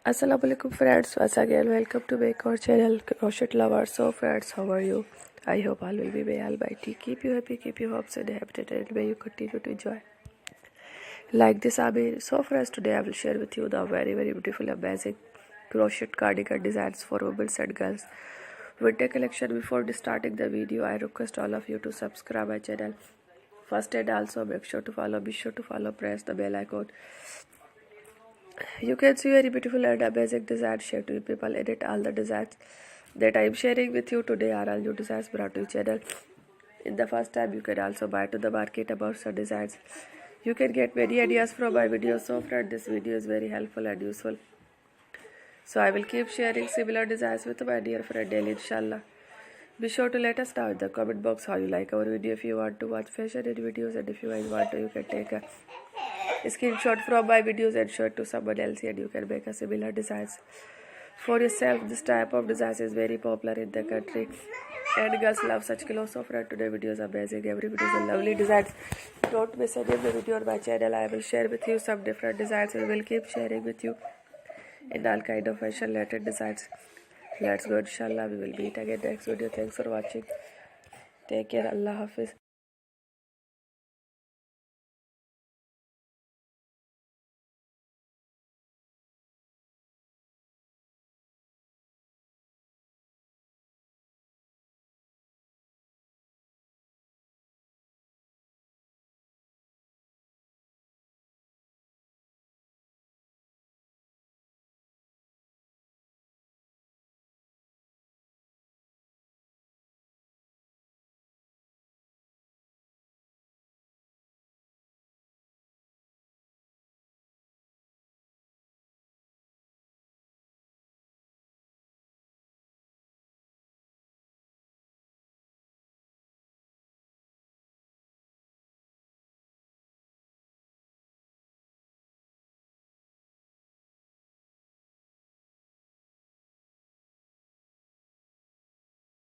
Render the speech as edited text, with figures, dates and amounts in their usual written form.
Assalamualaikum friends, once again welcome to my channel Crochet Lovers. So friends, how are you? I hope all will be well. Almighty keep you happy, keep you hopes and happy, and may you continue to enjoy like this hobby. So friends, today I will share with you the very beautiful amazing crochet cardigan designs for women and girls winter collection. Before starting the video, I request all of you to subscribe my channel first, and also be sure to follow, press the bell icon. You can see very beautiful and amazing designs shared to you people. Edit all the designs that I am sharing with you today are all new designs brought to your channel. In the first time, you can also buy to the market about some designs. You can get many ideas from my videos. So friend, this video is very helpful and useful. So I will keep sharing similar designs with my dear friend daily, inshallah. Be sure to let us know in the comment box how you like our video. If you want to watch fashion and videos, and if you guys want to, you can take a screenshot from my videos and show it to someone else, and you can make a similar designs for yourself. This type of designs is very popular in the country and girls love such clothes. So friend, today video is amazing. Every video is a lovely designs. Don't miss any of the video on my channel. I will share with you some different designs. We will keep sharing with you in all kind of fashion related designs. Let's go, inshallah. We will meet again next video. Thanks for watching. Take care. Allah Hafiz.